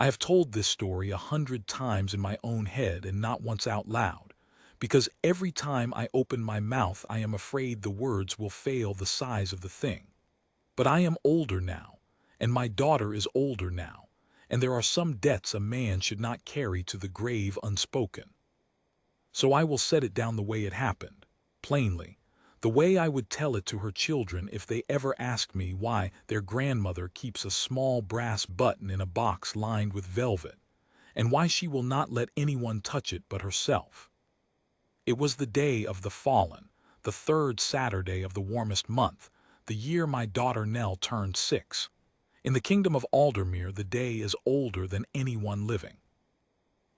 I have told this story 100 times in my own head and not once out loud, because every time I open my mouth I am afraid the words will fail the size of the thing. But I am older now, and my daughter is older now, and there are some debts a man should not carry to the grave unspoken. So I will set it down the way it happened, plainly, the way I would tell it to her children if they ever asked me why their grandmother keeps a small brass button in a box lined with velvet, and why she will not let anyone touch it but herself. It was the day of the fallen, the third Saturday of the warmest month, the year my daughter Nell turned 6. In the kingdom of Aldermere the day is older than anyone living.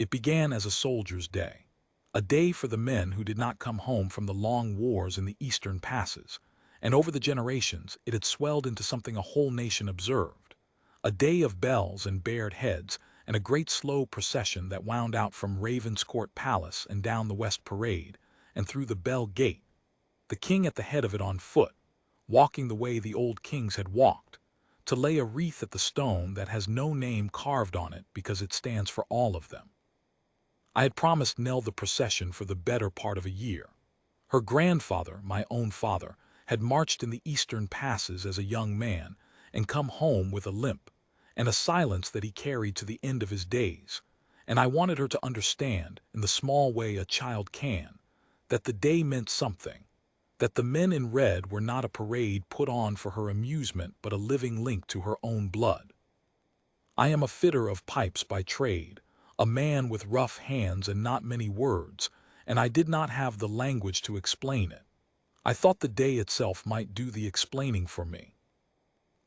It began as a soldier's day, a day for the men who did not come home from the long wars in the eastern passes, and over the generations it had swelled into something a whole nation observed, a day of bells and bared heads, and a great slow procession that wound out from Ravenscourt Palace and down the West Parade, and through the Bell Gate, the king at the head of it on foot, walking the way the old kings had walked, to lay a wreath at the stone that has no name carved on it because it stands for all of them. I had promised Nell the procession for the better part of a year. Her grandfather, my own father, had marched in the eastern passes as a young man and come home with a limp, and a silence that he carried to the end of his days, and I wanted her to understand, in the small way a child can, that the day meant something, that the men in red were not a parade put on for her amusement but a living link to her own blood. I am a fitter of pipes by trade, a man with rough hands and not many words, and I did not have the language to explain it. I thought the day itself might do the explaining for me.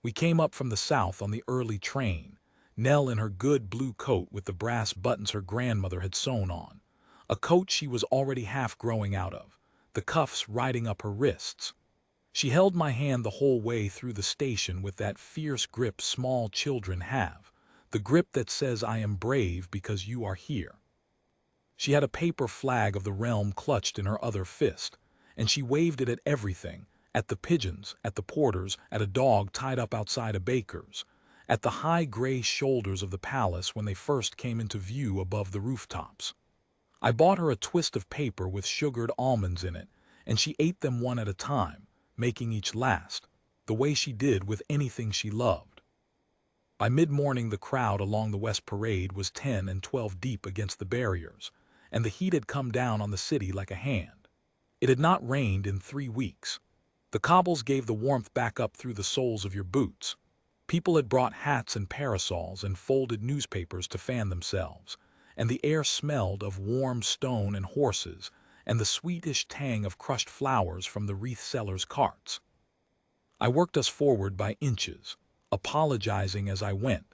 We came up from the south on the early train, Nell in her good blue coat with the brass buttons her grandmother had sewn on, a coat she was already half growing out of, the cuffs riding up her wrists. She held my hand the whole way through the station with that fierce grip small children have, the grip that says I am brave because you are here. She had a paper flag of the realm clutched in her other fist, and she waved it at everything, at the pigeons, at the porters, at a dog tied up outside a baker's, at the high gray shoulders of the palace when they first came into view above the rooftops. I bought her a twist of paper with sugared almonds in it, and she ate them one at a time, making each last, the way she did with anything she loved. By mid-morning the crowd along the West Parade was 10 and 12 deep against the barriers, and the heat had come down on the city like a hand. It had not rained in 3 weeks. The cobbles gave the warmth back up through the soles of your boots. People had brought hats and parasols and folded newspapers to fan themselves, and the air smelled of warm stone and horses, and the sweetish tang of crushed flowers from the wreath sellers' carts. I worked us forward by inches, apologizing as I went,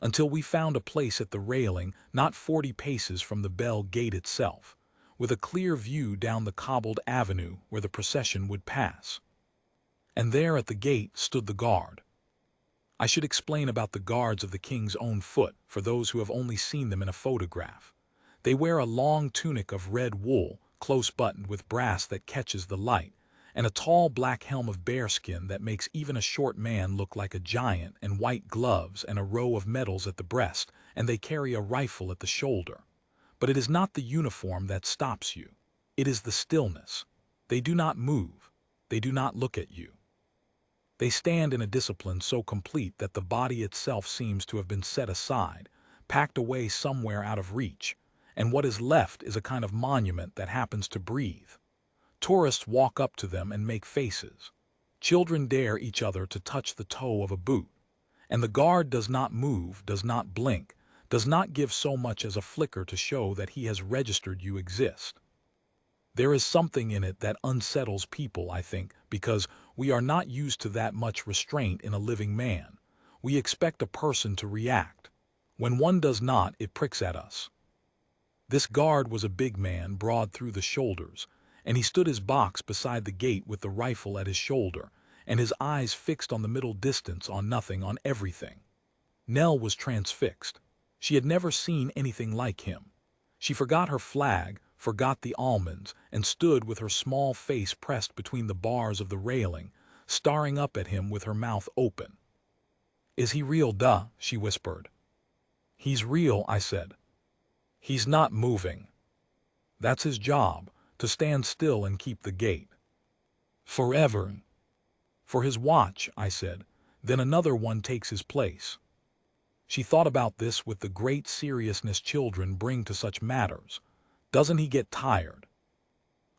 until we found a place at the railing not 40 paces from the Bell Gate itself, with a clear view down the cobbled avenue where the procession would pass. And there at the gate stood the guard. I should explain about the guards of the king's own foot for those who have only seen them in a photograph. They wear a long tunic of red wool, close buttoned with brass that catches the light, and a tall black helm of bearskin that makes even a short man look like a giant, and white gloves and a row of medals at the breast, and they carry a rifle at the shoulder. But it is not the uniform that stops you. It is the stillness. They do not move. They do not look at you. They stand in a discipline so complete that the body itself seems to have been set aside, packed away somewhere out of reach, and what is left is a kind of monument that happens to breathe. Tourists walk up to them and make faces. Children dare each other to touch the toe of a boot. And the guard does not move, does not blink, does not give so much as a flicker to show that he has registered you exist. There is something in it that unsettles people, I think, because we are not used to that much restraint in a living man. We expect a person to react. When one does not, it pricks at us. This guard was a big man, broad through the shoulders, and he stood his box beside the gate with the rifle at his shoulder, and his eyes fixed on the middle distance, on nothing, on everything. Nell was transfixed. She had never seen anything like him. She forgot her flag, forgot the almonds, and stood with her small face pressed between the bars of the railing, staring up at him with her mouth open. "Is he real, duh?" she whispered. He's real, I said. He's not moving. That's his job, to stand still and keep the gate. Forever. For his watch, I said. Then another one takes his place. She thought about this with the great seriousness children bring to such matters. Doesn't he get tired?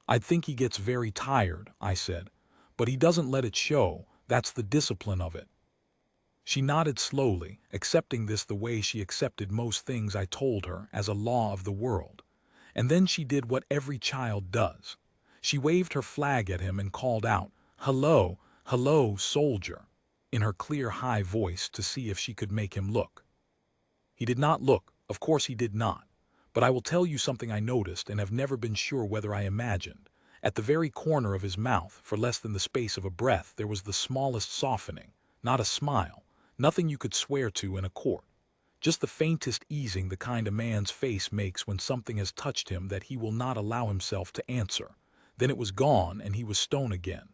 I think he gets very tired, I said. But he doesn't let it show, that's the discipline of it. She nodded slowly, accepting this the way she accepted most things I told her as a law of the world. And then she did what every child does. She waved her flag at him and called out, "Hello, hello, soldier," in her clear high voice to see if she could make him look. He did not look, of course he did not. But I will tell you something I noticed and have never been sure whether I imagined. At the very corner of his mouth, for less than the space of a breath, there was the smallest softening, not a smile, nothing you could swear to in a court. Just the faintest easing, the kind a man's face makes when something has touched him that he will not allow himself to answer. Then it was gone and he was stone again.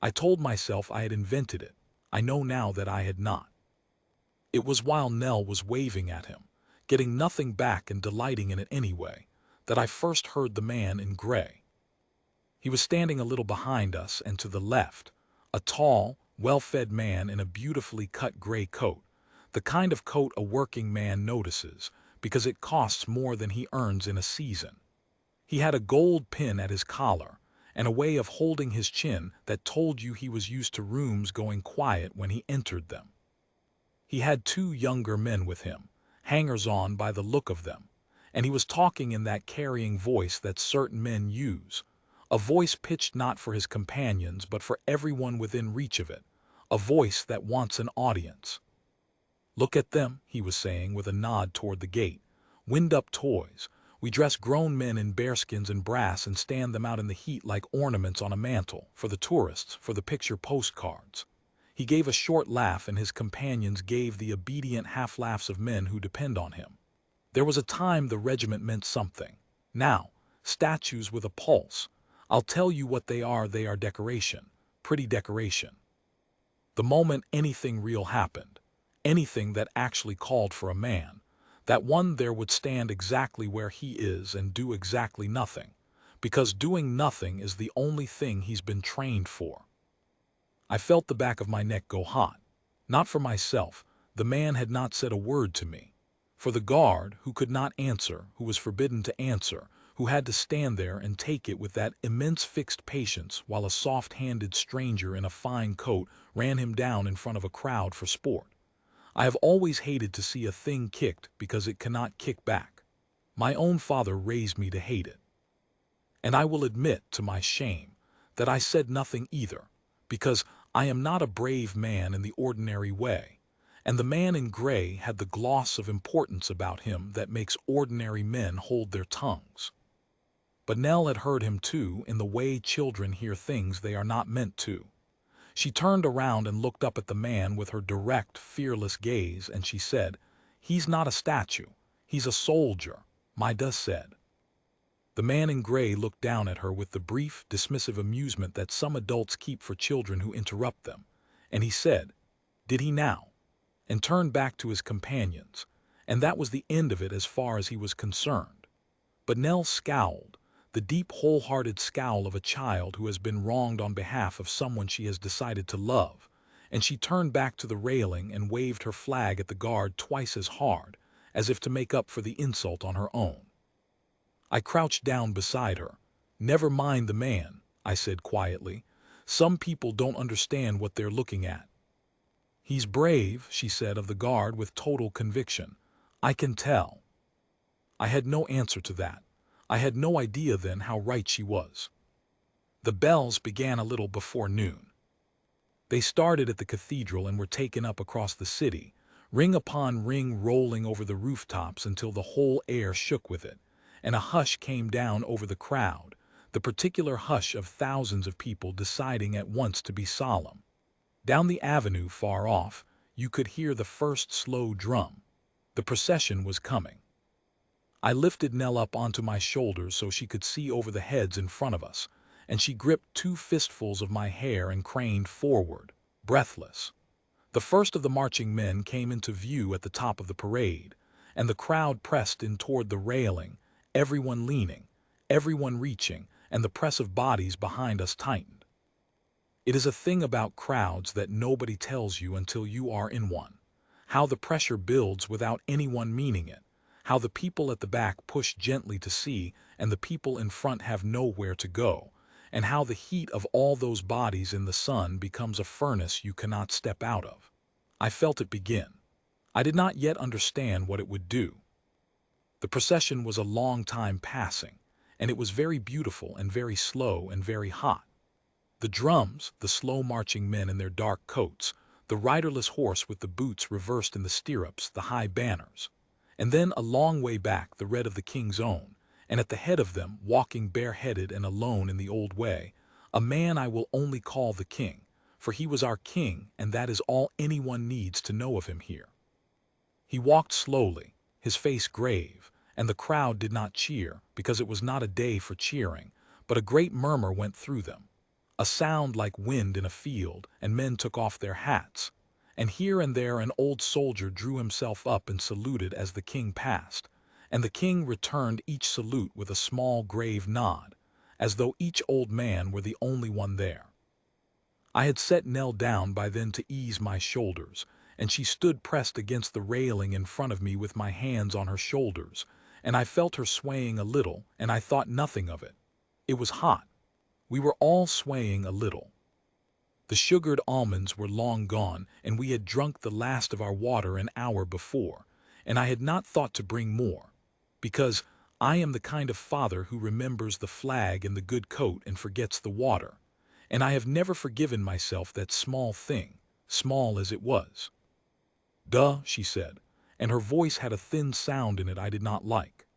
I told myself I had invented it. I know now that I had not. It was while Nell was waving at him, getting nothing back and delighting in it anyway, that I first heard the man in gray. He was standing a little behind us and to the left, a tall, well-fed man in a beautifully cut gray coat, the kind of coat a working man notices because it costs more than he earns in a season. He had a gold pin at his collar and a way of holding his chin that told you he was used to rooms going quiet when he entered them. He had two younger men with him, hangers-on by the look of them, and he was talking in that carrying voice that certain men use, a voice pitched not for his companions but for everyone within reach of it, a voice that wants an audience. "Look at them," he was saying with a nod toward the gate. "Wind-up toys. We dress grown men in bearskins and brass and stand them out in the heat like ornaments on a mantle, for the tourists, for the picture postcards." He gave a short laugh and his companions gave the obedient half-laughs of men who depend on him. There was a time the regiment meant something. Now, statues with a pulse. I'll tell you what they are decoration, pretty decoration. The moment anything real happened, anything that actually called for a man, that one there would stand exactly where he is and do exactly nothing, because doing nothing is the only thing he's been trained for. I felt the back of my neck go hot. Not for myself, the man had not said a word to me. For the guard, who could not answer, who was forbidden to answer, who had to stand there and take it with that immense fixed patience while a soft-handed stranger in a fine coat ran him down in front of a crowd for sport. I have always hated to see a thing kicked because it cannot kick back. My own father raised me to hate it. And I will admit, to my shame, that I said nothing either, because I am not a brave man in the ordinary way, and the man in gray had the gloss of importance about him that makes ordinary men hold their tongues. But Nell had heard him too, in the way children hear things they are not meant to. She turned around and looked up at the man with her direct, fearless gaze, and she said, "He's not a statue, he's a soldier," Maida said. The man in gray looked down at her with the brief, dismissive amusement that some adults keep for children who interrupt them, and he said, "Did he now?" and turned back to his companions, and that was the end of it as far as he was concerned. But Nell scowled, the deep, wholehearted scowl of a child who has been wronged on behalf of someone she has decided to love, and she turned back to the railing and waved her flag at the guard twice as hard, as if to make up for the insult on her own. I crouched down beside her. "Never mind the man," I said quietly. "Some people don't understand what they're looking at." "He's brave," she said of the guard with total conviction. "I can tell." I had no answer to that. I had no idea then how right she was. The bells began a little before noon. They started at the cathedral and were taken up across the city, ring upon ring rolling over the rooftops until the whole air shook with it, and a hush came down over the crowd, the particular hush of thousands of people deciding at once to be solemn. Down the avenue far off, you could hear the first slow drum. The procession was coming. I lifted Nell up onto my shoulders so she could see over the heads in front of us, and she gripped two fistfuls of my hair and craned forward, breathless. The first of the marching men came into view at the top of the parade, and the crowd pressed in toward the railing, everyone leaning, everyone reaching, and the press of bodies behind us tightened. It is a thing about crowds that nobody tells you until you are in one. How the pressure builds without anyone meaning it. How the people at the back push gently to see, and the people in front have nowhere to go. And how the heat of all those bodies in the sun becomes a furnace you cannot step out of. I felt it begin. I did not yet understand what it would do. The procession was a long time passing, and it was very beautiful and very slow and very hot. The drums, the slow-marching men in their dark coats, the riderless horse with the boots reversed in the stirrups, the high banners. And then a long way back the red of the king's own, and at the head of them, walking bareheaded and alone in the old way, a man I will only call the king, for he was our king, and that is all anyone needs to know of him here. He walked slowly, his face grave, and the crowd did not cheer, because it was not a day for cheering, but a great murmur went through them. A sound like wind in a field, and men took off their hats, and here and there an old soldier drew himself up and saluted as the king passed, and the king returned each salute with a small grave nod, as though each old man were the only one there. I had set Nell down by then to ease my shoulders, and she stood pressed against the railing in front of me with my hands on her shoulders, and I felt her swaying a little, and I thought nothing of it. It was hot. We were all swaying a little. The sugared almonds were long gone, and we had drunk the last of our water an hour before, and I had not thought to bring more, because I am the kind of father who remembers the flag and the good coat and forgets the water, and I have never forgiven myself that small thing, small as it was. "Duh," she said, and her voice had a thin sound in it I did not like.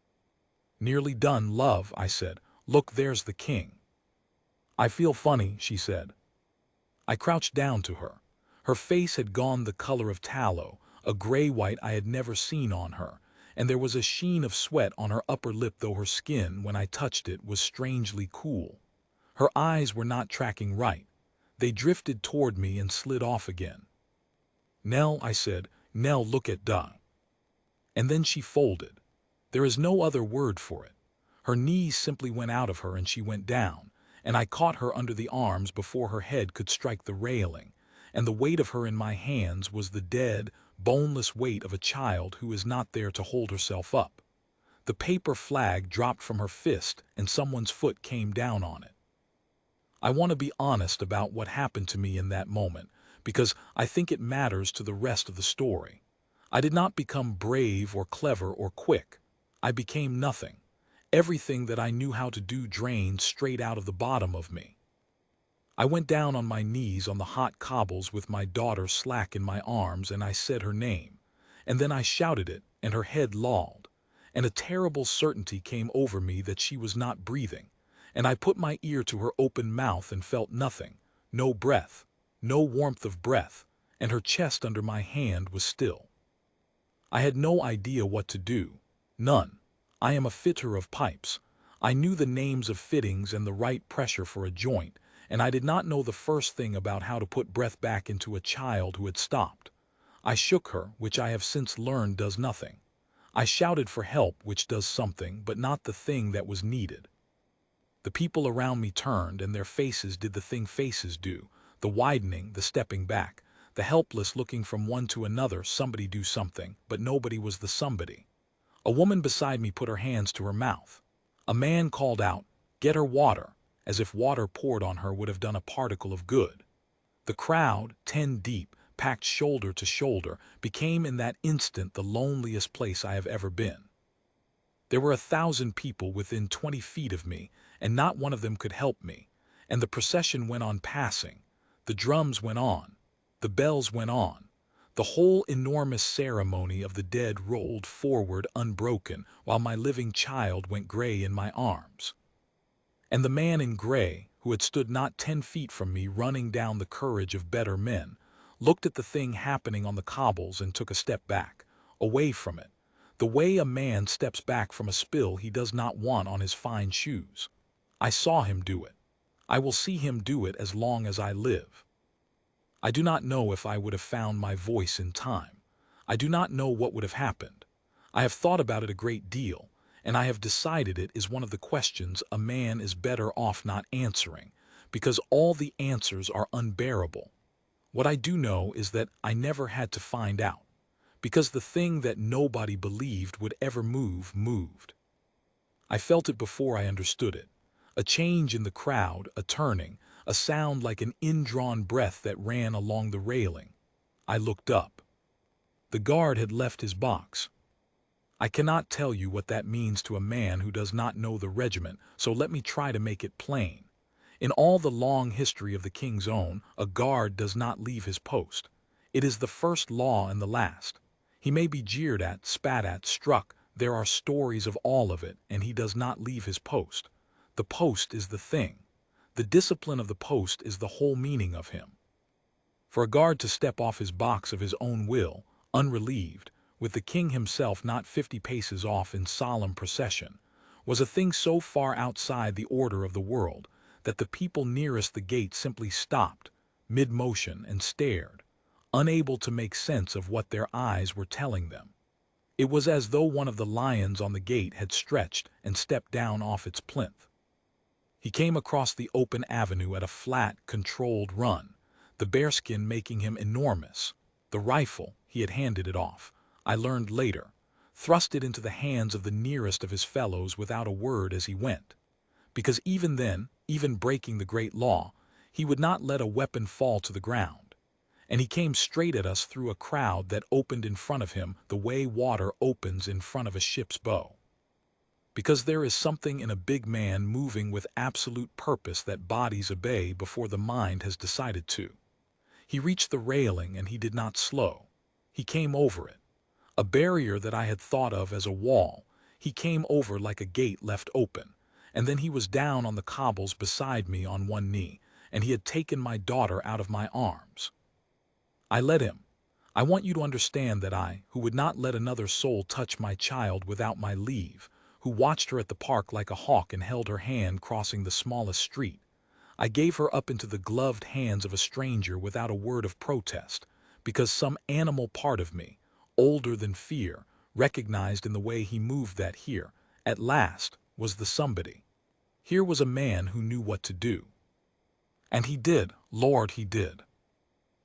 "Nearly done, love," I said. "Look, there's the king." "I feel funny," she said. I crouched down to her. Her face had gone the color of tallow, a gray-white I had never seen on her, and there was a sheen of sweat on her upper lip, though her skin, when I touched it, was strangely cool. Her eyes were not tracking right. They drifted toward me and slid off again. "Nell," I said, "Nell, look at duh." And then she folded. There is no other word for it. Her knees simply went out of her and she went down, and I caught her under the arms before her head could strike the railing, and the weight of her in my hands was the dead, boneless weight of a child who is not there to hold herself up. The paper flag dropped from her fist and someone's foot came down on it. I want to be honest about what happened to me in that moment, because I think it matters to the rest of the story. I did not become brave or clever or quick. I became nothing. Everything that I knew how to do drained straight out of the bottom of me. I went down on my knees on the hot cobbles with my daughter slack in my arms, and I said her name, and then I shouted it, and her head lolled, and a terrible certainty came over me that she was not breathing, and I put my ear to her open mouth and felt nothing, no breath, no warmth of breath, and her chest under my hand was still. I had no idea what to do, none. I am a fitter of pipes. I knew the names of fittings and the right pressure for a joint, and I did not know the first thing about how to put breath back into a child who had stopped. I shook her, which I have since learned does nothing. I shouted for help, which does something, but not the thing that was needed. The people around me turned, and their faces did the thing faces do, the widening, the stepping back, the helpless looking from one to another, somebody do something, but nobody was the somebody. A woman beside me put her hands to her mouth. A man called out, "Get her water," as if water poured on her would have done a particle of good. The crowd, 10 deep, packed shoulder to shoulder, became in that instant the loneliest place I have ever been. There were 1,000 people within 20 feet of me, and not one of them could help me, and the procession went on passing. The drums went on. The bells went on. The whole enormous ceremony of the dead rolled forward unbroken, while my living child went gray in my arms. And the man in gray, who had stood not 10 feet from me running down the courage of better men, looked at the thing happening on the cobbles and took a step back, away from it, the way a man steps back from a spill he does not want on his fine shoes. I saw him do it. I will see him do it as long as I live. I do not know if I would have found my voice in time. I do not know what would have happened. I have thought about it a great deal, and I have decided it is one of the questions a man is better off not answering, because all the answers are unbearable. What I do know is that I never had to find out, because the thing that nobody believed would ever move moved. I felt it before I understood it. A change in the crowd, a turning, a sound like an indrawn breath that ran along the railing. I looked up. The guard had left his box. I cannot tell you what that means to a man who does not know the regiment, so let me try to make it plain. In all the long history of the King's Own, a guard does not leave his post. It is the first law and the last. He may be jeered at, spat at, struck. There are stories of all of it, and he does not leave his post. The post is the thing. The discipline of the post is the whole meaning of him. For a guard to step off his box of his own will, unrelieved, with the king himself not 50 paces off in solemn procession, was a thing so far outside the order of the world that the people nearest the gate simply stopped, mid-motion, and stared, unable to make sense of what their eyes were telling them. It was as though one of the lions on the gate had stretched and stepped down off its plinth. He came across the open avenue at a flat, controlled run, the bearskin making him enormous. The rifle, he had handed it off, I learned later, thrust it into the hands of the nearest of his fellows without a word as he went. Because even then, even breaking the great law, he would not let a weapon fall to the ground. And he came straight at us through a crowd that opened in front of him the way water opens in front of a ship's bow. Because there is something in a big man moving with absolute purpose that bodies obey before the mind has decided to. He reached the railing and he did not slow. He came over it. A barrier that I had thought of as a wall, he came over like a gate left open, and then he was down on the cobbles beside me on one knee, and he had taken my daughter out of my arms. I let him. I want you to understand that I, who would not let another soul touch my child without my leave, who watched her at the park like a hawk and held her hand crossing the smallest street, I gave her up into the gloved hands of a stranger without a word of protest, because some animal part of me, older than fear, recognized in the way he moved that here, at last, was the somebody. Here was a man who knew what to do. And he did, Lord, he did.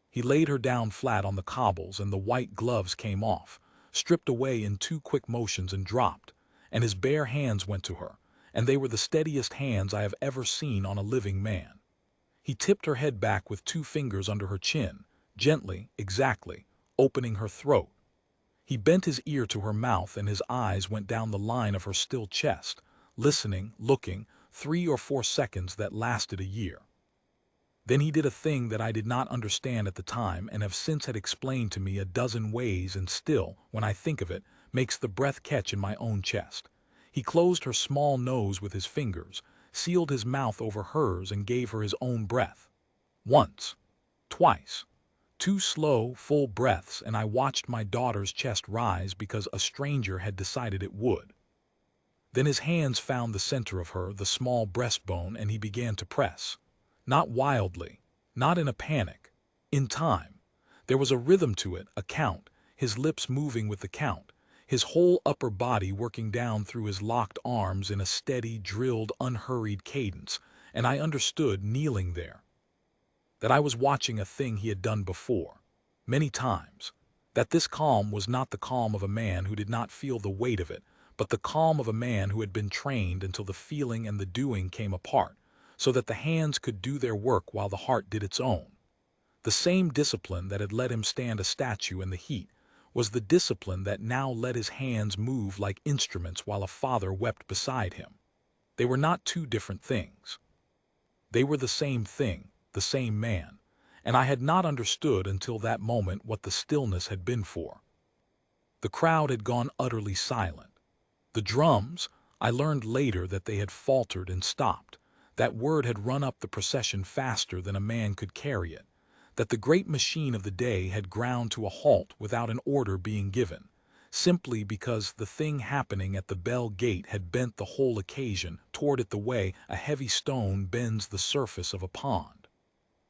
He laid her down flat on the cobbles, and the white gloves came off, stripped away in 2 quick motions and dropped, and his bare hands went to her, and they were the steadiest hands I have ever seen on a living man. He tipped her head back with 2 fingers under her chin, gently, exactly, opening her throat. He bent his ear to her mouth, and his eyes went down the line of her still chest, listening, looking, 3 or 4 seconds that lasted a year. Then he did a thing that I did not understand at the time and have since had explained to me a dozen ways, and still, when I think of it, makes the breath catch in my own chest. He closed her small nose with his fingers, sealed his mouth over hers, and gave her his own breath. Once. Twice. 2 slow, full breaths, and I watched my daughter's chest rise because a stranger had decided it would. Then his hands found the center of her, the small breastbone, and he began to press. Not wildly, not in a panic. In time. There was a rhythm to it, a count, his lips moving with the count, his whole upper body working down through his locked arms in a steady, drilled, unhurried cadence, and I understood, kneeling there, that I was watching a thing he had done before, many times, that this calm was not the calm of a man who did not feel the weight of it, but the calm of a man who had been trained until the feeling and the doing came apart, so that the hands could do their work while the heart did its own. The same discipline that had let him stand a statue in the heat was the discipline that now let his hands move like instruments while a father wept beside him. They were not 2 different things. They were the same thing, the same man, and I had not understood until that moment what the stillness had been for. The crowd had gone utterly silent. The drums, I learned later that they had faltered and stopped. That word had run up the procession faster than a man could carry it, that the great machine of the day had ground to a halt without an order being given, simply because the thing happening at the bell gate had bent the whole occasion toward it the way a heavy stone bends the surface of a pond.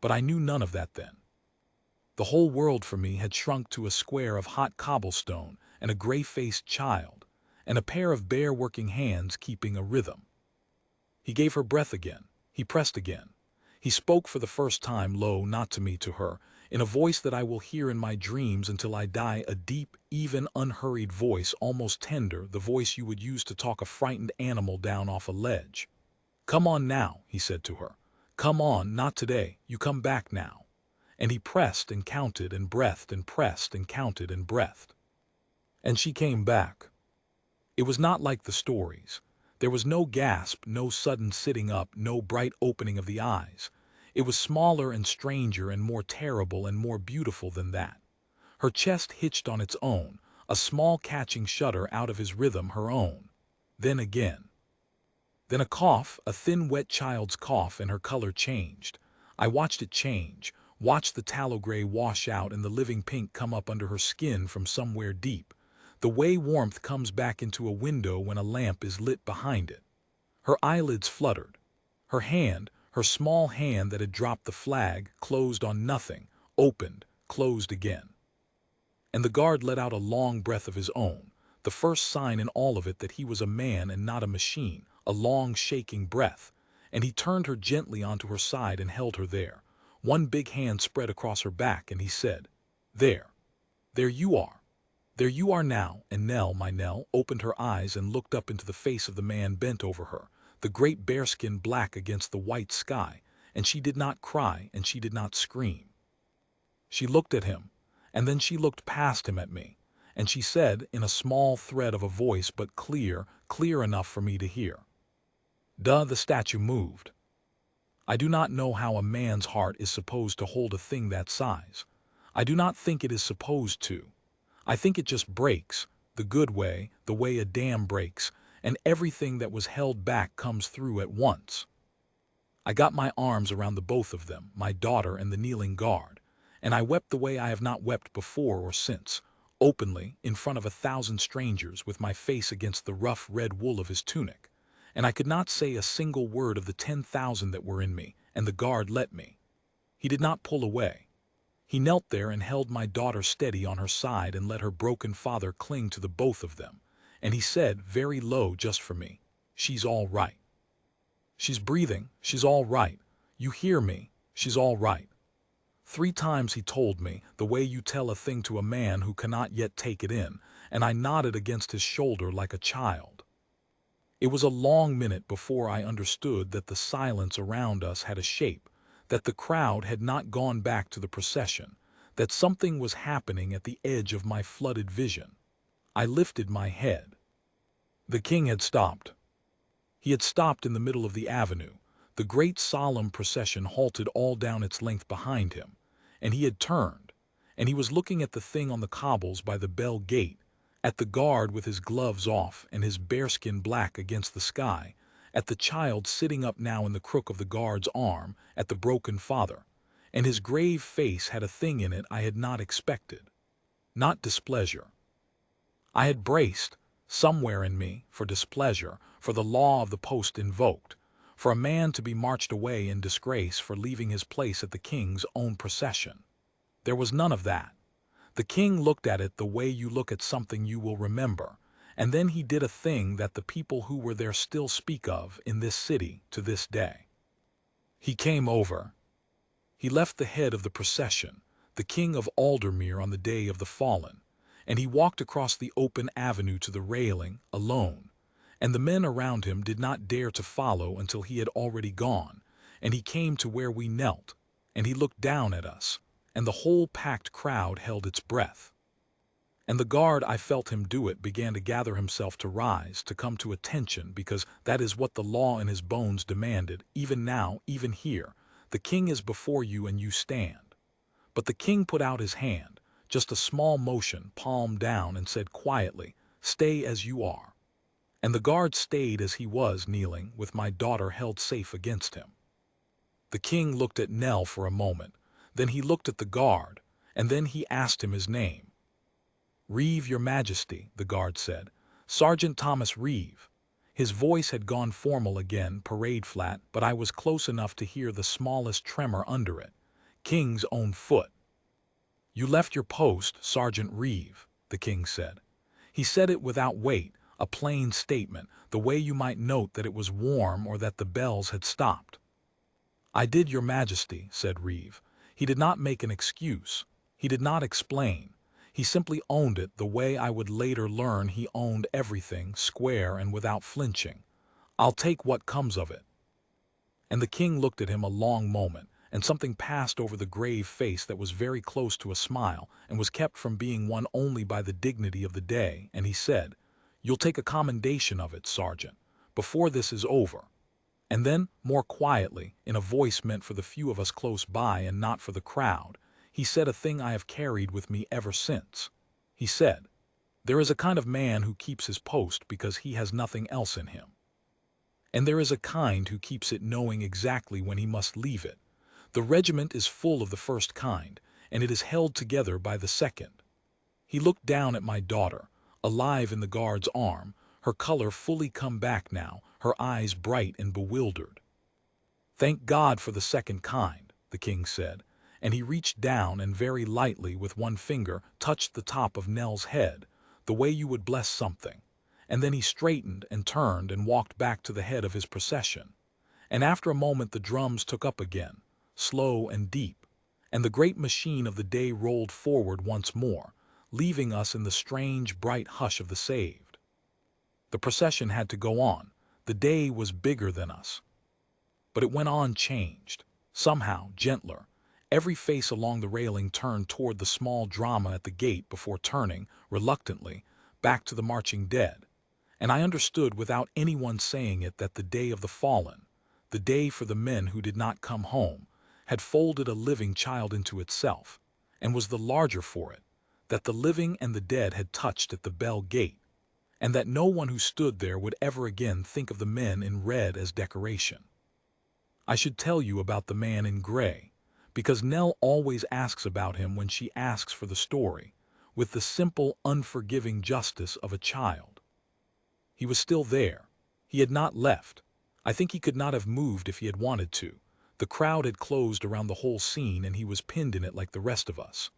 But I knew none of that then. The whole world for me had shrunk to a square of hot cobblestone and a gray-faced child, and a pair of bare working hands keeping a rhythm. He gave her breath again. He pressed again. He spoke for the first time low, not to me, to her, in a voice that I will hear in my dreams until I die, a deep, even, unhurried voice, almost tender, the voice you would use to talk a frightened animal down off a ledge. "Come on now," he said to her. "Come on, not today, you come back now." And he pressed and counted and breathed and pressed and counted and breathed. And she came back. It was not like the stories. There was no gasp, no sudden sitting up, no bright opening of the eyes. It was smaller and stranger and more terrible and more beautiful than that. Her chest hitched on its own, a small catching shudder out of his rhythm, her own. Then again. Then a cough, a thin wet child's cough, and her color changed. I watched it change, watched the tallow gray wash out and the living pink come up under her skin from somewhere deep, the way warmth comes back into a window when a lamp is lit behind it. Her eyelids fluttered. Her hand, her small hand that had dropped the flag, closed on nothing, opened, closed again. And the guard let out a long breath of his own, the first sign in all of it that he was a man and not a machine, a long shaking breath, and he turned her gently onto her side and held her there, one big hand spread across her back, and he said, "There. There you are. There you are now." And Nell, my Nell, opened her eyes and looked up into the face of the man bent over her, the great bearskin black against the white sky, and she did not cry and she did not scream. She looked at him, and then she looked past him at me, and she said in a small thread of a voice, but clear, clear enough for me to hear. Duh, the statue moved. I do not know how a man's heart is supposed to hold a thing that size. I do not think it is supposed to. I think it just breaks, the good way, the way a dam breaks, and everything that was held back comes through at once. I got my arms around the both of them, my daughter and the kneeling guard, and I wept the way I have not wept before or since, openly, in front of 1,000 strangers, with my face against the rough red wool of his tunic, and I could not say a single word of the 10,000 that were in me, and the guard let me. He did not pull away. He knelt there and held my daughter steady on her side and let her broken father cling to the both of them, and he said, very low just for me, "She's all right. She's breathing, she's all right. You hear me, she's all right." 3 times he told me, the way you tell a thing to a man who cannot yet take it in, and I nodded against his shoulder like a child. It was a long minute before I understood that the silence around us had a shape, that the crowd had not gone back to the procession, that something was happening at the edge of my flooded vision. I lifted my head. The king had stopped. He had stopped in the middle of the avenue. The great solemn procession halted all down its length behind him, and he had turned, and he was looking at the thing on the cobbles by the bell gate, at the guard with his gloves off and his bearskin black against the sky, at the child sitting up now in the crook of the guard's arm, at the broken father, and his grave face had a thing in it I had not expected. Not displeasure. I had braced, somewhere in me, for displeasure, for the law of the post invoked, for a man to be marched away in disgrace for leaving his place at the king's own procession. There was none of that. The king looked at it the way you look at something you will remember, and then he did a thing that the people who were there still speak of in this city to this day. He came over. He left the head of the procession, the king of Aldermere on the day of the fallen, and he walked across the open avenue to the railing, alone, and the men around him did not dare to follow until he had already gone, and he came to where we knelt, and he looked down at us, and the whole packed crowd held its breath. And the guard, I felt him do it, began to gather himself to rise, to come to attention, because that is what the law in his bones demanded, even now, even here. The king is before you and you stand. But the king put out his hand, just a small motion, palm down, and said quietly, "Stay as you are." And the guard stayed as he was, kneeling, with my daughter held safe against him. The king looked at Nell for a moment, then he looked at the guard, and then he asked him his name. "Reeve, your majesty," the guard said. "Sergeant Thomas Reeve." His voice had gone formal again, parade flat, but I was close enough to hear the smallest tremor under it. King's own foot. "You left your post, Sergeant Reeve," the king said. He said it without weight, A plain statement, the way you might note that it was warm or that the bells had stopped. "I did, Your Majesty," said Reeve. He did not make an excuse. He did not explain. He simply owned it the way I would later learn he owned everything, square and without flinching. "I'll take what comes of it." And the king looked at him a long moment, and something passed over the grave face that was very close to a smile and was kept from being one only by the dignity of the day, and he said, "You'll take a commendation of it, Sergeant, before this is over." And then, more quietly, in a voice meant for the few of us close by and not for the crowd, he said a thing I have carried with me ever since. He said, "There is a kind of man who keeps his post because he has nothing else in him. And there is a kind who keeps it knowing exactly when he must leave it. The regiment is full of the first kind, and it is held together by the second." He looked down at my daughter, alive in the guard's arm, her color fully come back now, her eyes bright and bewildered. "Thank God for the second kind," the king said, and he reached down and very lightly with one finger touched the top of Nell's head, the way you would bless something. And then he straightened and turned and walked back to the head of his procession. And after a moment the drums took up again, slow and deep, and the great machine of the day rolled forward once more, leaving us in the strange, bright hush of the saved. The procession had to go on. The day was bigger than us. But it went on changed, somehow gentler. Every face along the railing turned toward the small drama at the gate before turning, reluctantly, back to the marching dead. And I understood without anyone saying it that the day of the fallen, the day for the men who did not come home, had folded a living child into itself, and was the larger for it, that the living and the dead had touched at the bell gate, and that no one who stood there would ever again think of the men in red as decoration. I should tell you about the man in gray, because Nell always asks about him when she asks for the story, with the simple, unforgiving justice of a child. He was still there. He had not left. I think he could not have moved if he had wanted to. The crowd had closed around the whole scene and he was pinned in it like the rest of us.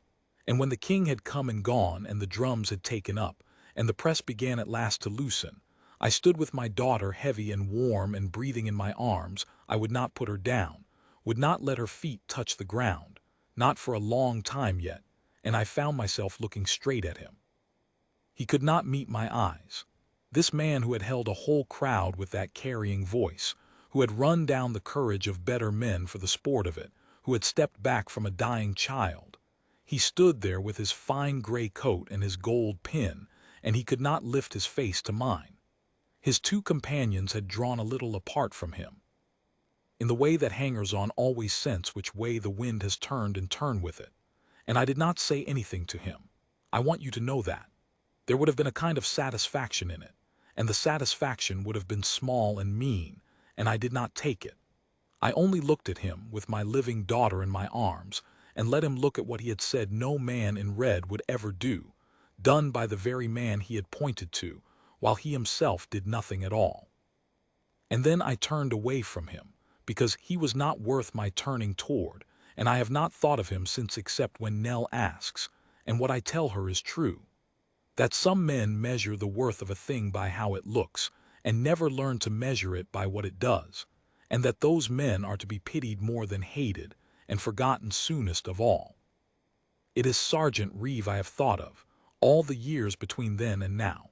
And when the king had come and gone and the drums had taken up, and the press began at last to loosen, I stood with my daughter heavy and warm and breathing in my arms. I would not put her down, would not let her feet touch the ground, not for a long time yet, and I found myself looking straight at him. He could not meet my eyes. This man who had held a whole crowd with that carrying voice, who had run down the courage of better men for the sport of it, who had stepped back from a dying child. He stood there with his fine gray coat and his gold pin, and he could not lift his face to mine. His two companions had drawn a little apart from him, in the way that hangers-on always sense which way the wind has turned and turn with it. And I did not say anything to him. I want you to know that. There would have been a kind of satisfaction in it, and the satisfaction would have been small and mean, and I did not take it. I only looked at him with my living daughter in my arms, and let him look at what he had said no man in red would ever do, done by the very man he had pointed to, while he himself did nothing at all. And then I turned away from him, because he was not worth my turning toward, and I have not thought of him since except when Nell asks, and what I tell her is true. That some men measure the worth of a thing by how it looks, and never learn to measure it by what it does, and that those men are to be pitied more than hated, and forgotten soonest of all. It is Sergeant Reeve I have thought of, all the years between then and now.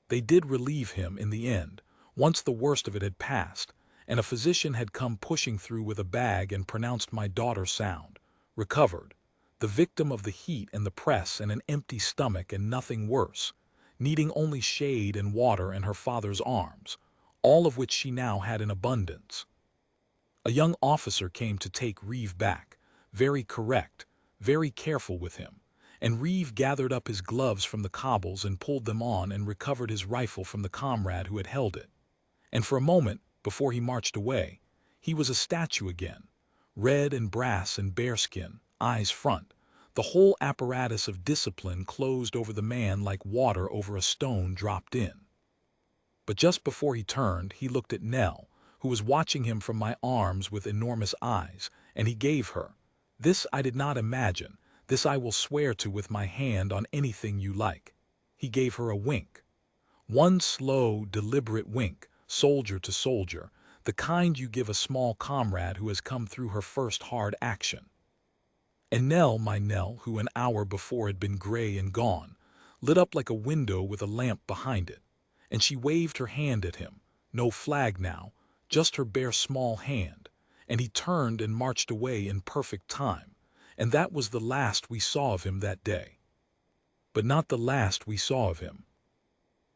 They did relieve him in the end, once the worst of it had passed, and a physician had come pushing through with a bag and pronounced my daughter sound, recovered, the victim of the heat and the press and an empty stomach and nothing worse, needing only shade and water and her father's arms, all of which she now had in abundance. A young officer came to take Reeve back, very correct, very careful with him, and Reeve gathered up his gloves from the cobbles and pulled them on and recovered his rifle from the comrade who had held it. And for a moment, before he marched away, he was a statue again, red and brass and bearskin, eyes front, the whole apparatus of discipline closed over the man like water over a stone dropped in. But just before he turned, he looked at Nell, who was watching him from my arms with enormous eyes, and he gave her, this I did not imagine, this I will swear to with my hand on anything you like. He gave her a wink. One slow, deliberate wink, soldier to soldier, the kind you give a small comrade who has come through her first hard action. And Nell, my Nell, who an hour before had been gray and gone, lit up like a window with a lamp behind it, and she waved her hand at him, no flag now, just her bare small hand, and he turned and marched away in perfect time, and that was the last we saw of him that day. But not the last we saw of him.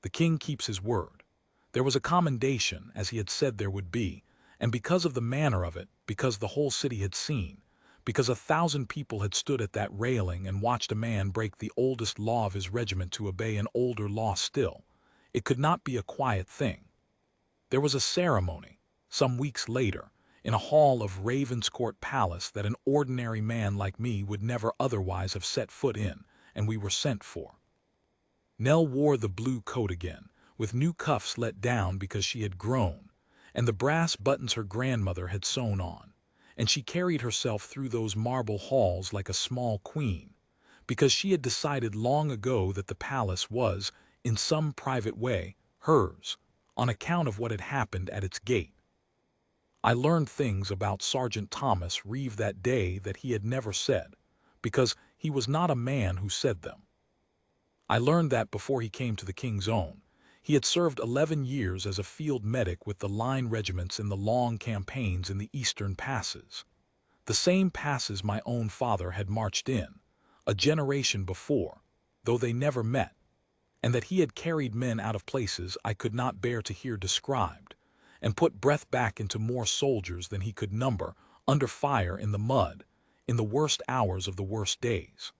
The king keeps his word. There was a commendation, as he had said there would be, and because of the manner of it, because the whole city had seen, because 1,000 people had stood at that railing and watched a man break the oldest law of his regiment to obey an older law still, it could not be a quiet thing. There was a ceremony, some weeks later, in a hall of Ravenscourt Palace that an ordinary man like me would never otherwise have set foot in, and we were sent for. Nell wore the blue coat again, with new cuffs let down because she had grown, and the brass buttons her grandmother had sewn on, and she carried herself through those marble halls like a small queen, because she had decided long ago that the palace was, in some private way, hers, on account of what had happened at its gate. I learned things about Sergeant Thomas Reeve that day that he had never said, because he was not a man who said them. I learned that before he came to the King's Own, he had served 11 years as a field medic with the line regiments in the long campaigns in the eastern passes. The same passes my own father had marched in, a generation before, though they never met, and that he had carried men out of places I could not bear to hear described, and put breath back into more soldiers than he could number, under fire in the mud, in the worst hours of the worst days.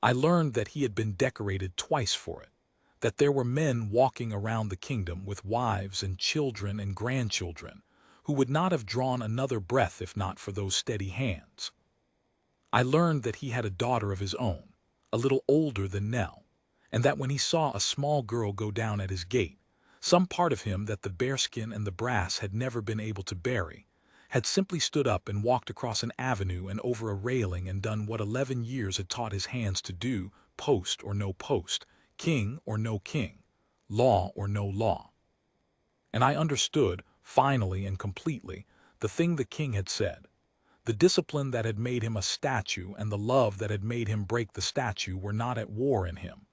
I learned that he had been decorated twice for it, that there were men walking around the kingdom with wives and children and grandchildren who would not have drawn another breath if not for those steady hands. I learned that he had a daughter of his own, a little older than Nell, and that when he saw a small girl go down at his gate, some part of him that the bearskin and the brass had never been able to bury, had simply stood up and walked across an avenue and over a railing and done what 11 years had taught his hands to do, post or no post, king or no king, law or no law. And I understood, finally and completely, the thing the king had said. The discipline that had made him a statue and the love that had made him break the statue were not at war in him.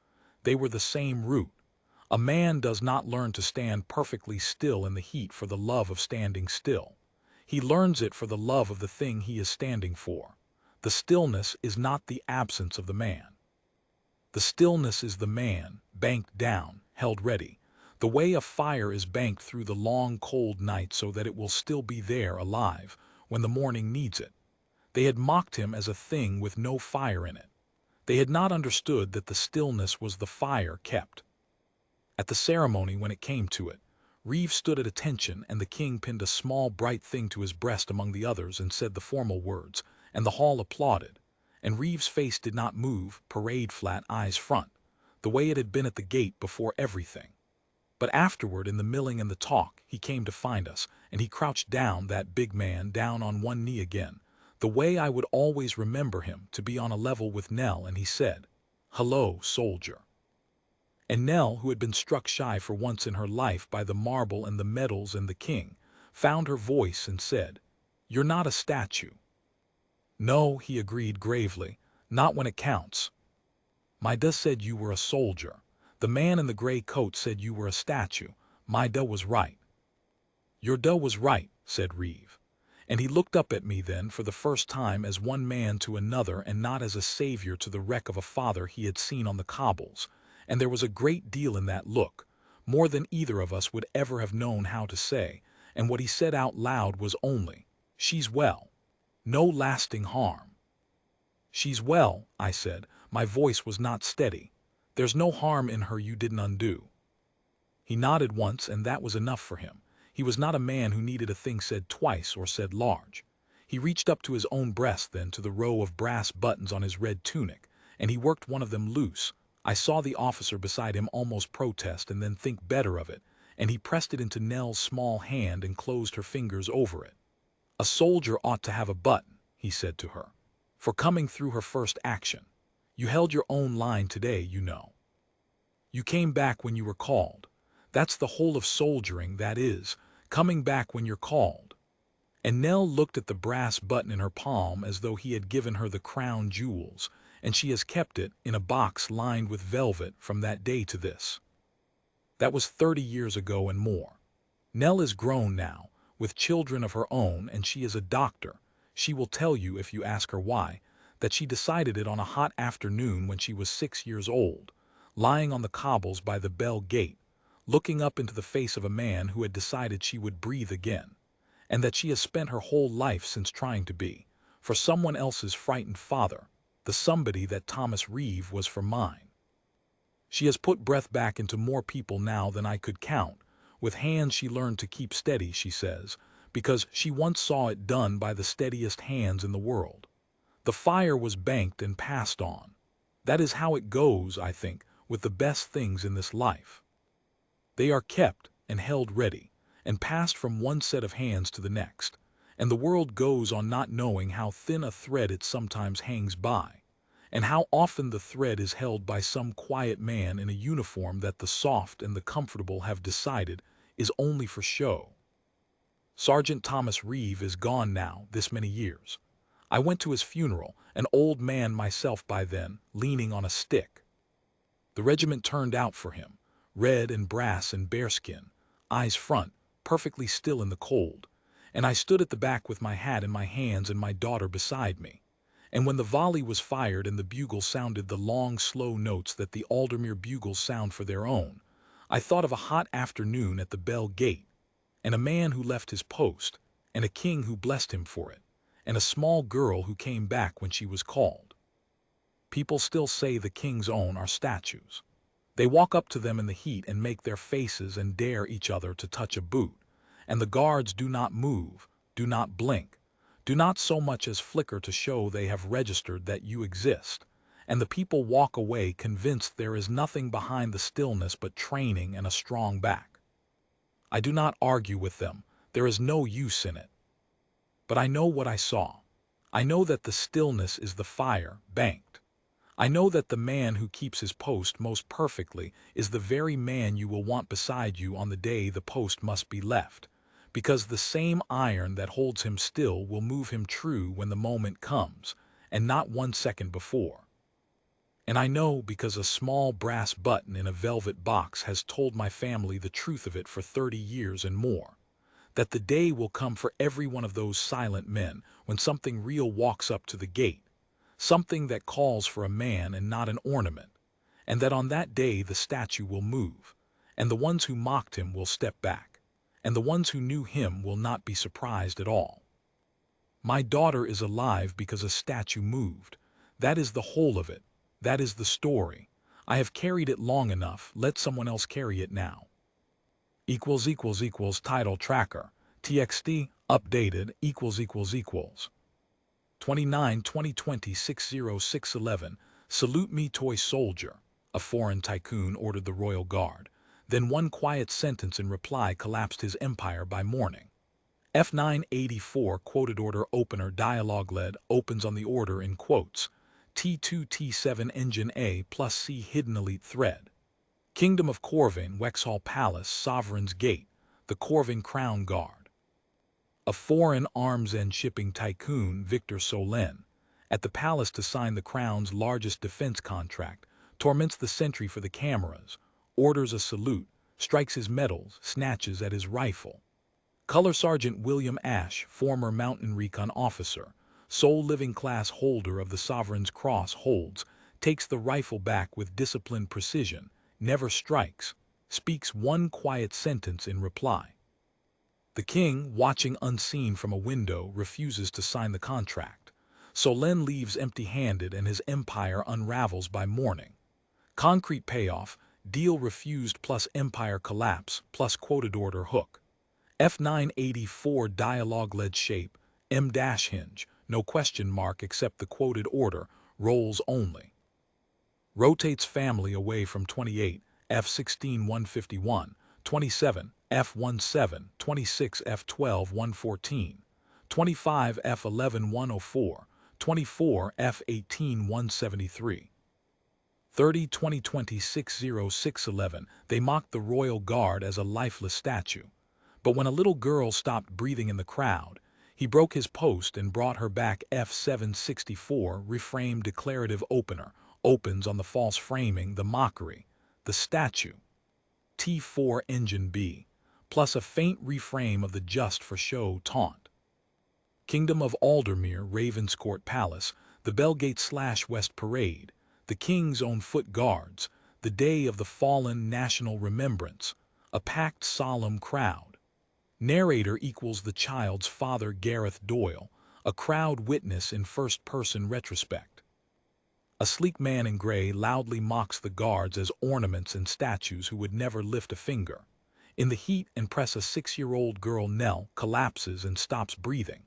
They were the same root. A man does not learn to stand perfectly still in the heat for the love of standing still. He learns it for the love of the thing he is standing for. The stillness is not the absence of the man. The stillness is the man, banked down, held ready, the way a fire is banked through the long cold night so that it will still be there alive when the morning needs it. They had mocked him as a thing with no fire in it. They had not understood that the stillness was the fire kept. At the ceremony, when it came to it, Reeve stood at attention, and the king pinned a small bright thing to his breast among the others and said the formal words, and the hall applauded, and Reeve's face did not move, parade flat, eyes front, the way it had been at the gate before everything. But afterward, in the milling and the talk, he came to find us, and he crouched down, that big man, down on one knee again, the way I would always remember him, to be on a level with Nell, and he said, "Hello, soldier." And Nell, who had been struck shy for once in her life by the marble and the medals and the king, found her voice and said, "You're not a statue." "No," he agreed gravely, "not when it counts." "My da said you were a soldier. The man in the gray coat said you were a statue. My da was right." "Your da was right," said Reeve. And he looked up at me then for the first time as one man to another and not as a savior to the wreck of a father he had seen on the cobbles. And there was a great deal in that look, more than either of us would ever have known how to say, and what he said out loud was only, "She's well. No lasting harm." "She's well," I said. My voice was not steady. "There's no harm in her you didn't undo." He nodded once, and that was enough for him. He was not a man who needed a thing said twice or said large. He reached up to his own breast then, to the row of brass buttons on his red tunic, and he worked one of them loose. I saw the officer beside him almost protest and then think better of it, and he pressed it into Nell's small hand and closed her fingers over it. "A soldier ought to have a button," he said to her, "for coming through her first action. You held your own line today, you know." You came back when you were called. That's the whole of soldiering, that is, coming back when you're called. And Nell looked at the brass button in her palm as though he had given her the crown jewels, and she has kept it in a box lined with velvet from that day to this. That was 30 years ago and more. Nell is grown now, with children of her own, and she is a doctor. She will tell you, if you ask her why, that she decided it on a hot afternoon when she was 6 years old, lying on the cobbles by the Bell Gate, looking up into the face of a man who had decided she would breathe again, and that she has spent her whole life since trying to be, for someone else's frightened father, the somebody that Thomas Reeve was for mine. She has put breath back into more people now than I could count. With hands she learned to keep steady, she says, because she once saw it done by the steadiest hands in the world. The fire was banked and passed on. That is how it goes, I think, with the best things in this life. They are kept and held ready, and passed from one set of hands to the next, and the world goes on not knowing how thin a thread it sometimes hangs by, and how often the thread is held by some quiet man in a uniform that the soft and the comfortable have decided is only for show. Sergeant Thomas Reeve is gone now this many years. I went to his funeral, an old man myself by then, leaning on a stick. The regiment turned out for him, red and brass and bearskin, eyes front, perfectly still in the cold, and I stood at the back with my hat in my hands and my daughter beside me. And when the volley was fired and the bugle sounded the long, slow notes that the Aldermere bugles sound for their own, I thought of a hot afternoon at the Bell Gate, and a man who left his post, and a king who blessed him for it, and a small girl who came back when she was called. People still say the King's Own are statues. They walk up to them in the heat and make their faces and dare each other to touch a boot, and the guards do not move, do not blink, do not so much as flicker to show they have registered that you exist, and the people walk away convinced there is nothing behind the stillness but training and a strong back. I do not argue with them, there is no use in it. But I know what I saw. I know that the stillness is the fire, banked. I know that the man who keeps his post most perfectly is the very man you will want beside you on the day the post must be left, because the same iron that holds him still will move him true when the moment comes, and not 1 second before. And I know because a small brass button in a velvet box has told my family the truth of it for 30 years and more, that the day will come for every one of those silent men when something real walks up to the gate, something that calls for a man and not an ornament, and that on that day the statue will move, and the ones who mocked him will step back, and the ones who knew him will not be surprised at all. My daughter is alive because a statue moved. That is the whole of it. That is the story. I have carried it long enough. Let someone else carry it now. Title tracker. TXT updated 29/2020/60611. Salute me, toy soldier. A foreign tycoon ordered the Royal Guard. Then one quiet sentence in reply collapsed his empire by morning. F984 quoted order opener dialogue led opens on the order in quotes. T2 T7 engine A plus C hidden elite thread. Kingdom of Corvin, Wexhall Palace, Sovereign's Gate, the Corvin Crown Guard. A foreign arms and shipping tycoon, Victor Solemn, at the palace to sign the Crown's largest defense contract, torments the sentry for the cameras, orders a salute, strikes his medals, snatches at his rifle. Color Sergeant William Ashe, former Mountain Recon officer, sole living class holder of the Sovereign's Cross, holds, takes the rifle back with disciplined precision, never strikes, speaks one quiet sentence in reply. The king, watching unseen from a window, refuses to sign the contract. Solemn leaves empty-handed and his empire unravels by morning. Concrete payoff, deal refused plus empire collapse plus quoted order hook. F984 dialogue-led shape, M-hinge, no question mark except the quoted order, rolls only. Rotates family away from 28, F16 151, 27, F17, 26 F12 114, 25 F11 104, 24 F18 173. 30 2020 60611. They mocked the royal guard as a lifeless statue. But when a little girl stopped breathing in the crowd, he broke his post and brought her back. F764 reframe declarative opener opens on the false framing, the mockery, the statue. T4 engine B, plus a faint reframe of the just for show taunt. Kingdom of Aldermere, Ravenscourt Palace, the Belgate/West Parade, the King's Own Foot Guards, the day of the fallen national remembrance, a packed solemn crowd. Narrator equals the child's father Gareth Doyle, a crowd witness in first-person retrospect. A sleek man in gray loudly mocks the guards as ornaments and statues who would never lift a finger. In the heat and press, a 6-year-old girl, Nell, collapses and stops breathing.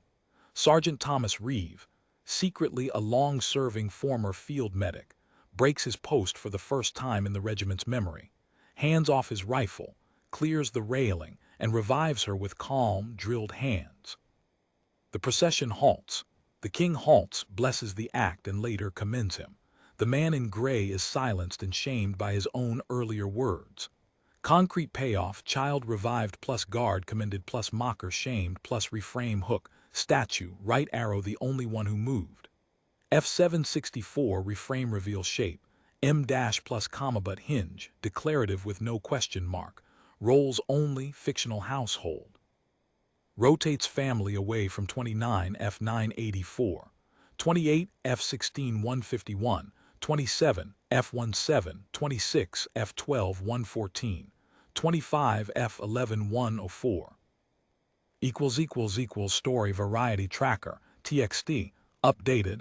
Sergeant Thomas Reeve, secretly a long-serving former field medic, breaks his post for the first time in the regiment's memory, hands off his rifle, clears the railing, and revives her with calm, drilled hands. The procession halts. The king halts, blesses the act, and later commends him. The man in gray is silenced and shamed by his own earlier words. Concrete payoff, child revived plus guard commended plus mocker shamed plus reframe hook, statue, right arrow the only one who moved. F764 reframe reveal shape, M- plus comma but hinge, declarative with no question mark, roles only, fictional household. Rotates family away from 29 F984, 28 F16 151, 27 F17, 26 F12 114, 25 F11 104. Story variety tracker, TXT, updated,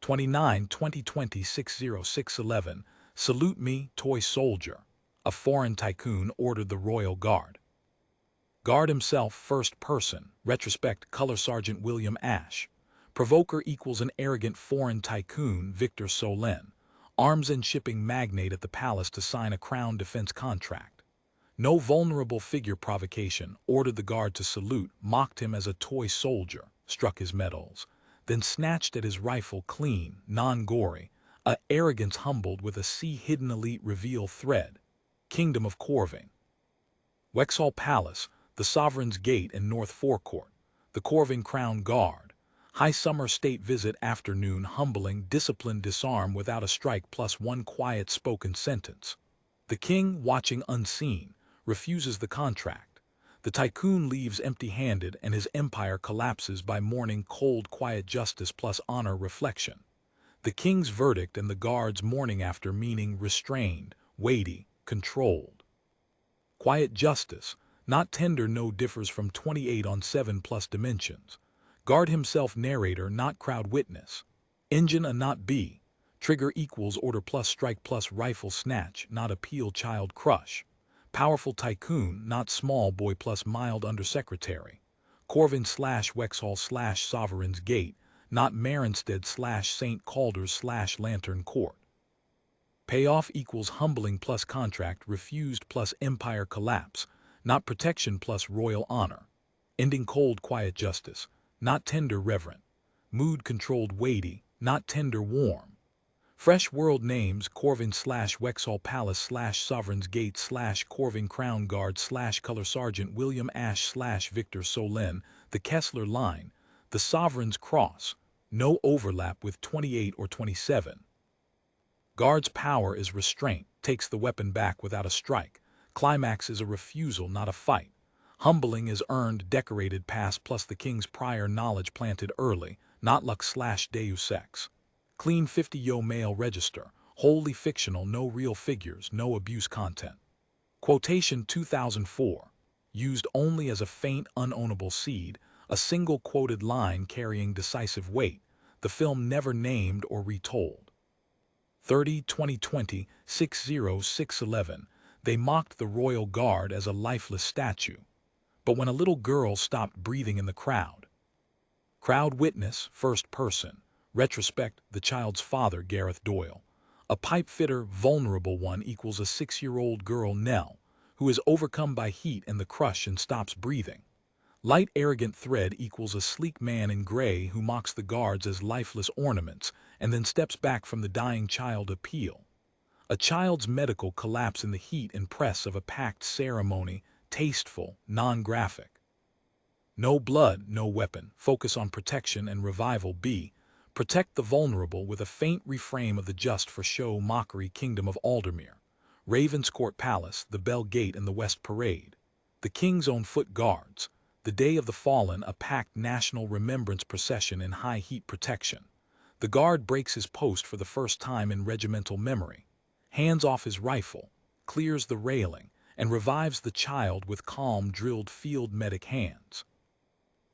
29 2020 60611, salute me, toy soldier. A foreign tycoon ordered the Royal Guard. Guard himself, first person, retrospect, color Sergeant William Ash. Provoker equals an arrogant foreign tycoon, Victor Solemn. Arms and shipping magnate at the palace to sign a crown defense contract. No vulnerable figure provocation, ordered the guard to salute, mocked him as a toy soldier, struck his medals, then snatched at his rifle clean, non-gory, a arrogance humbled with a sea-hidden elite reveal thread. Kingdom of Corving. Wexhall Palace, the Sovereign's Gate and North Forecourt, the Corving Crown Guard. High summer state visit afternoon humbling, disciplined disarm without a strike plus one quiet spoken sentence. The king, watching unseen, refuses the contract. The tycoon leaves empty-handed and his empire collapses by morning cold quiet justice plus honor reflection. The king's verdict and the guard's morning after meaning restrained, weighty, controlled. Quiet justice, not tender no differs from 28 on 7 plus dimensions. Guard himself narrator not crowd witness. Engine a not B. Trigger equals order plus strike plus rifle snatch not appeal child crush. Powerful tycoon not small boy plus mild undersecretary. Corvin/Wexhall/Sovereign's Gate not Marinstead/St. Calders/Lantern Court. Payoff equals humbling plus contract refused plus empire collapse, not protection plus royal honor. Ending cold quiet justice, not tender reverent. Mood controlled weighty, not tender warm. Fresh world names Corvin/Wexhall Palace/Sovereign's Gate/Corvin Crown Guard/Color Sergeant William Ash/Victor Solemn, the Kessler Line, the Sovereign's Cross, no overlap with 28 or 27. Guard's power is restraint, takes the weapon back without a strike. Climax is a refusal, not a fight. Humbling is earned, decorated pass plus the king's prior knowledge planted early, not luck/deus ex. Clean 50 yo mail register, wholly fictional, no real figures, no abuse content. Quotation 2004, used only as a faint, unownable seed, a single quoted line carrying decisive weight, the film never named or retold. 30 2020 60611, they mocked the Royal Guard as a lifeless statue. But when a little girl stopped breathing in the crowd. Crowd witness, first person, retrospect, the child's father Gareth Doyle. A pipe fitter, vulnerable one equals a 6-year-old girl Nell, who is overcome by heat and the crush and stops breathing. Light arrogant thread equals a sleek man in gray who mocks the guards as lifeless ornaments and then steps back from the dying child appeal. A child's medical collapse in the heat and press of a packed ceremony, tasteful, non-graphic. No blood, no weapon. Focus on protection and revival. B. Protect the vulnerable with a faint reframe of the just for show mockery kingdom of Aldermere. Ravenscourt Palace, the Bell Gate and the West Parade. The King's Own Foot Guards. The Day of the Fallen, a packed national remembrance procession in high heat protection. The guard breaks his post for the first time in regimental memory, hands off his rifle, clears the railing, and revives the child with calm, drilled field medic hands.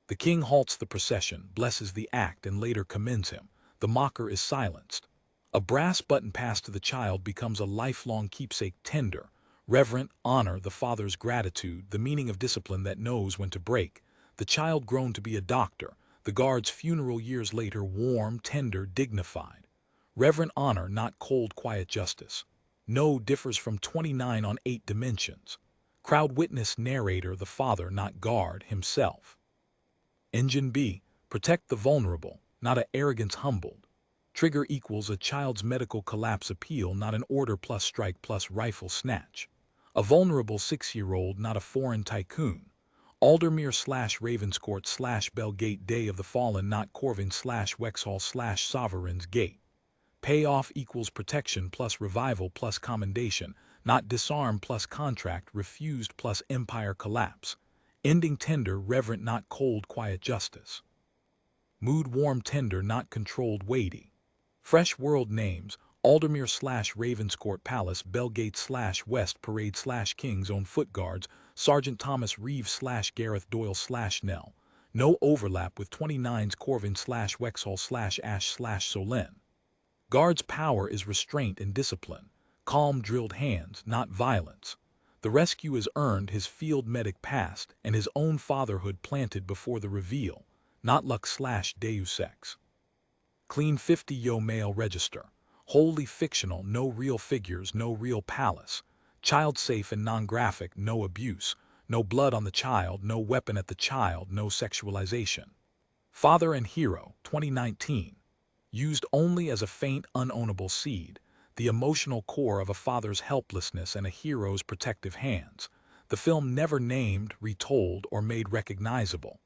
The king halts the procession, blesses the act, and later commends him. The mocker is silenced. A brass button passed to the child becomes a lifelong keepsake. Tender, reverent, honor the father's gratitude, the meaning of discipline that knows when to break. The child grown to be a doctor, the guard's funeral years later, warm, tender, dignified. Reverent honor, not cold, quiet justice. No differs from 29 on 8 dimensions. Crowd witness narrator, the father, not guard, himself. Engine B, protect the vulnerable, not a arrogance humbled. Trigger equals a child's medical collapse appeal, not an order plus strike plus rifle snatch. A vulnerable 6-year-old, not a foreign tycoon. Aldermere / Ravenscourt / Bellgate, Day of the Fallen, not Corvin / Wexhall / Sovereign's Gate. Payoff equals protection plus revival plus commendation, not disarm plus contract, refused plus empire collapse. Ending tender, reverent, not cold, quiet justice. Mood warm, tender, not controlled, weighty. Fresh world names, Aldermere / Ravenscourt Palace, Bellgate / West Parade / King's Own Foot Guards, Sergeant Thomas Reeves / Gareth Doyle / Nell. No overlap with 29's Corvin / Wexhall / Ash / Solemn. Guard's power is restraint and discipline, calm drilled hands, not violence. The rescue is earned, his field medic passed, and his own fatherhood planted before the reveal, not luck / deus ex. Clean 50 yo male register. Wholly fictional, no real figures, no real palace. Child safe and non-graphic, no abuse. No blood on the child, no weapon at the child, no sexualization. Father and Hero, 2019. Used only as a faint, unownable seed, the emotional core of a father's helplessness and a hero's protective hands. The film never named, retold, or made recognizable.